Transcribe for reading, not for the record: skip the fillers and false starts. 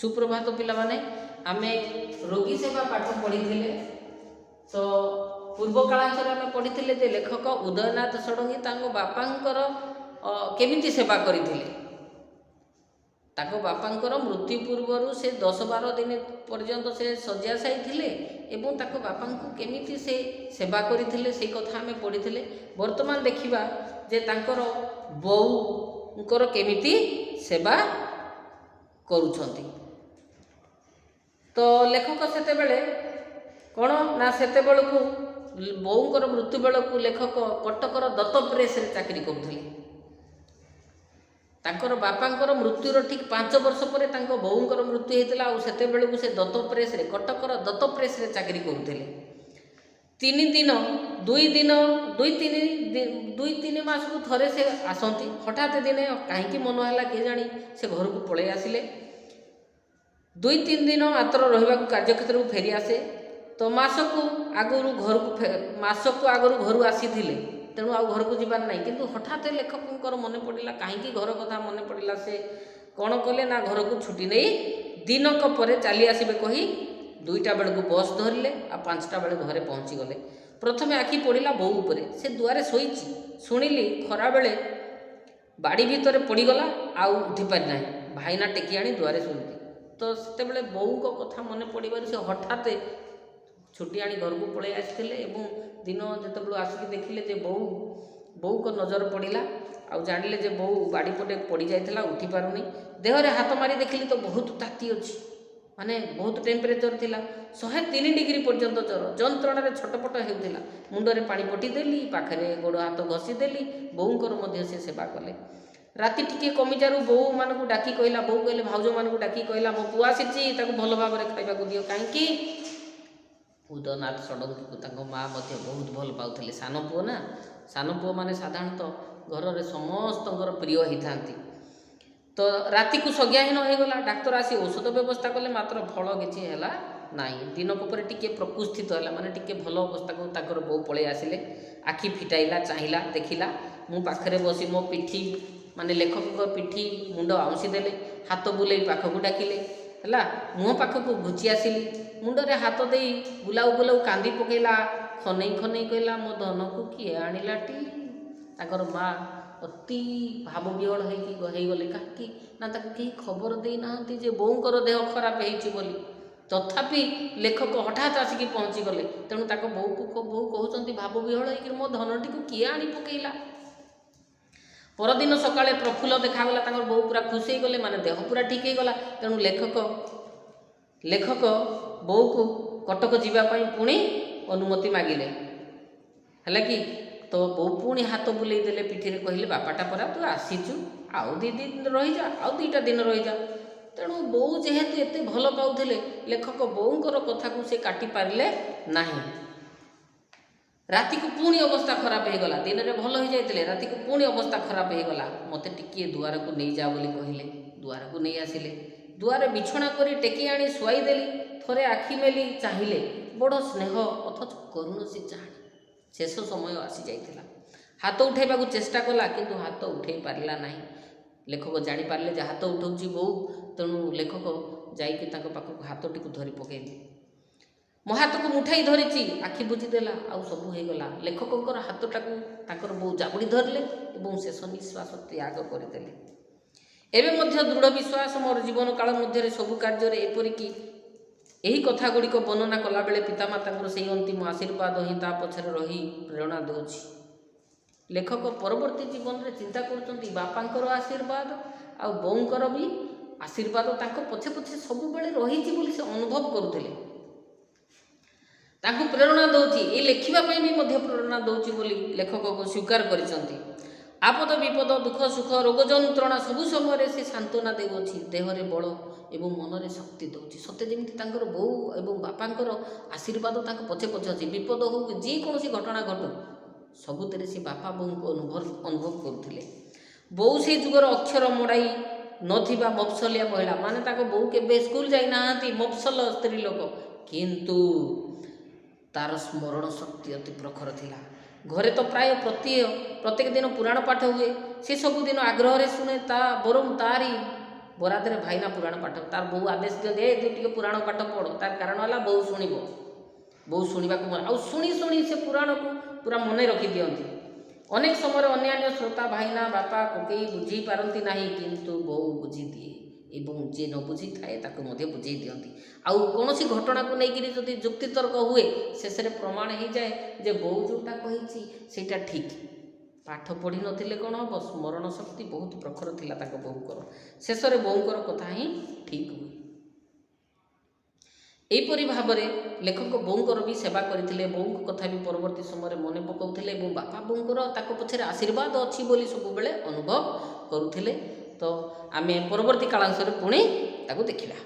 सुप्रभात पिलामाने आमे रोगी सेवा पाठ पढ़ी तो पूर्व कालांतर आम पढ़ी जे लेखक उदयनाथ षडंगी बापांकर केमिति सेवा करथिले। बापांकर मृत्यु पूर्वर से 10-12 दिन पर्यंत से शଯ୍याशायी थिले एवं ताको बापांकु केमिति से सेवा करथिले से कथा आमे पढ़ी। वर्तमान देखिबा जे तांकर बोऊंकर केमिति सेवा करूछंती। तो लेखक सेते बेले कौन ना सेते बेलू बोऊंकर मृत्यु बेलू लेखक कटकर दत्त प्रेस रे चाकरी करुथिले। तांकर बापांकर मृत्युर ठीक 5 वर्ष पर तांको बोऊंकर मृत्यु होता और सेते बेलू से दत्त प्रेस रे कटकर दत्त प्रेस रे चाकरी करुथिले। 3 दिन 2-3 मास को थरे से आसती। हठात दिने कहीं मन है किए जानी से घर को पलि आसिले। 2-3 दिन मात्र रहा कार्यक्षेत्र को फेरी आसे। तो मासक आगु घर आसी तेणु आ घर को जीवार ना कि हठात लेखक मन पड़ा कहीं घर कथा मन पड़ा से कौन कले ना घर को छुट्टी नहीं दिनक पर चली आसबे कही 2टा बेलू बस धरले आ 5टा बेले घरे पहुँची गले। प्रथमे आखि पड़ा बोऊ उपरे से दुआरे शोची शुणिली खरा बेले बाड़ी भितर पड़गला आउ उठी पारि ना भाईना टेकी आनी दुआरे शुणती। तो से बोऊ कथा मन पड़े से हठात छुट्टी आनी घर को पलि आसते दिन जो आसिक देखिले जे बोऊ को नजर पड़ा आउ जानिले जे बोऊ बाड़ी पटे पड़ जाता उठी पारुनी। देहरे हाथ मारी देखिली तो बहुत ताती अच्छी माने बहुत टेम्परेचर थिला 103 डिग्री पर्यंत ज्वर जंत्रण छटपट होता। मुंडरे पानी पटी देली पाखरे गोड़ हाथ घसी देली बोऊंकर मध्य से सेवा कले। राति टिके कमिजारू बोऊ मान को डाकी कहला बोऊ कहले भाउज मान को डाकी कहला मो पुआ आसी भल भाव में खाइबा दियो कहीं उदयनाथ षडंगी को माँ बहुत भल पाते। सान पुओ ना सान पुओ मैंने साधारणतः घर में समस्त प्रिय होता। तो राति को सज्ञाहीन हो गला। डाक्तर आसी औषध व्यवस्था कले मात्र फल किसी है ना दिनक पर टिके प्रकुस्थित है माने टिके भल अवस्था को ताकर बोऊ पलि आसिले। आखि फिटाइला चाहिला देखिला मु पाखरे बसी मो पिठी माने लेखक पिठी मुंड आउंसी देले हाथ बुले पाखक डाकिले है मुह पाखक घुची आसिली मुंडरे हाथ दे बुलाऊ बुलाऊ कांदी पकेला खनई खनई कहला मो धन को किए आनिलाटी। ताकर माँ अति भाव विहल होगले कहीं ना कहीं खबर देना जे बोऊंकर देह खराब होली। तथापि लेखक हठात आसिक पहुँची गले तेणु ताक बोऊ कहते भाव विहल हो मो धनटी को किए आनी पकेला। परदिन सकाळे प्रफुल्ल देखागला बोऊ पूरा खुश हो गले माने देह पूरा ठीक हो गला। तेणु लेखक बोऊ को कटक जीवाई पुणी अनुमति मागिले है कि तो बोऊ पुणी हाथ बुले देले पिठी रे कहले बापाटा परा तू आसीचु आउ 2 दिन रही जा आउ 2टा दिन रही जा। तेणु बोऊ जेहेतु एते भल पाउथिले लेखक बोऊंकर कथा को से काटी पारिले नाही। राति को पुणी अवस्था खराब हो गला। दिन में भल हो जाते राति को पुणी अवस्था खराब हो गला। मते टिके दुआर को नहीं जा बोली कहले दुआर को नहीं आसिले। दुआरे बिछना करी टेकी आनी शुआई देली। थरे आखि मेली चाहिए बड़ स्नेह अथच करुण से चाहे शेष समय आसी जाइथिला। हाथ उठाइबा को चेष्टा कला किंतु हाथ उठे पारिला नहीं। लेखक जानी पारले जे हाथ उठाउची बोऊ तेणु लेखक जाइके ताको पाखक हाथटी को धरी पकेइले। मो हाथ को मुठाई धरी आखि बुझीदेला आउ सब हो गला। लेखक हाथटा को ताकर बोऊ जाबुड़ी धरले और शेष निश्वास त्याग करदेले। एवं मध्य दृढ़ विश्वास मोर जीवन काल मध्य सबु कार्य एपरिकी यही कथा गुड़िक वर्णना कला बेले पितामाता से अंतिम आशीर्वाद ही ता पछरे रही प्रेरणा दूची। लेखक परवर्ती जीवन में चिंता कर बापांकर आशीर्वाद आ बोऊंकर भी आशीर्वाद तांको पछे पछे सब बेले रही से अनुभव करुले तांको प्रेरणा दूची। ये लेखिबा पई भी मध्य प्रेरणा दूची बोली लेखक को स्वीकार करिसंती। आपद विपद दुख सुख रोग जंत्रणा सबु समय से सांत्वना देउछि देहरे बल एवं मनरे शक्ति दूची। सत्य जमी बोऊ एवं बापांकर आशीर्वाद तांको पछे पछे अच्छी विपद हो जेकोसी घटना घटू सबुतिर से बापा बोऊ को अनुभव करुले। बोऊ से जुगर अक्षर मड़ाई नथिबा मफसलिया महिला माने ताको बोऊ के स्कूल जाई नाहांती मफसल स्त्री लोक किंतु तार स्मरण शक्ति अति प्रखर थिला। घरे तो प्राय प्रत्येक दिन पुराण पाठ हुए से सबुदिन आग्रह शुणे ता बरम तारी ବରାଦରେ ଭାଇନା ପୁରାଣ ପାଠ, ତାର ବୋଉ ଆଦେଶ ଦିଅନ୍ତି ଏ ତୁ ଟିକେ ପୁରାଣ ପାଠ ପଢ଼। ତାର କାରଣ ହେଲା ବୋଉ ଶୁଣିବ, ବୋଉ ଶୁଣିବାକୁ ଆଉ ଶୁଣି ଶୁଣି ସେ ପୁରାଣକୁ ପୁରା ମନେ ରଖିଦିଅନ୍ତି। ଅନେକ ସମୟରେ ଅନ୍ୟାନ୍ୟ ଶ୍ରୋତା ଭାଇନା ବାପା କୋକେଇ ବୁଝି ପାରନ୍ତି ନାହିଁ, କିନ୍ତୁ ବୋଉ ବୁଝିଦିଏ ଏବଂ ଯିଏ ନ ବୁଝିଥାଏ ତାକୁ ମଧ୍ୟ ବୁଝେଇ ଦିଅନ୍ତି। ଆଉ କୌଣସି ଘଟଣାକୁ ନେଇକରି ଯଦି ଯୁକ୍ତିତର୍କ ହୁଏ, ଶେଷରେ ପ୍ରମାଣ ହେଇଯାଏ ଯେ ବୋଉ ଯେଉଁଟା କହିଛି ସେଇଟା ଠିକ୍। ପାଠ ପଢ଼ିନଥିଲେ କ'ଣ ହେବ, ସ୍ମରଣ ଶକ୍ତି ବହୁତ ପ୍ରଖର ଥିଲା ତାଙ୍କ ବୋଉଙ୍କର। ଶେଷରେ ବୋଉଙ୍କର କଥା ହିଁ ଠିକ୍ ହୁଏ। ଏହିପରି ଭାବରେ ଲେଖକ ବୋଉଙ୍କର ବି ସେବା କରିଥିଲେ, ବୋଉଙ୍କ କଥା ବି ପରବର୍ତ୍ତୀ ସମୟରେ ମନେ ପକାଉଥିଲେ ଏବଂ ବାପା ବୋଉଙ୍କର ତାଙ୍କ ପଛରେ ଆଶୀର୍ବାଦ ଅଛି ବୋଲି ସବୁବେଳେ ଅନୁଭବ କରୁଥିଲେ। ତ ଆମେ ପରବର୍ତ୍ତୀ କାଳାଂଶରେ ପୁଣି ତାକୁ ଦେଖିବା।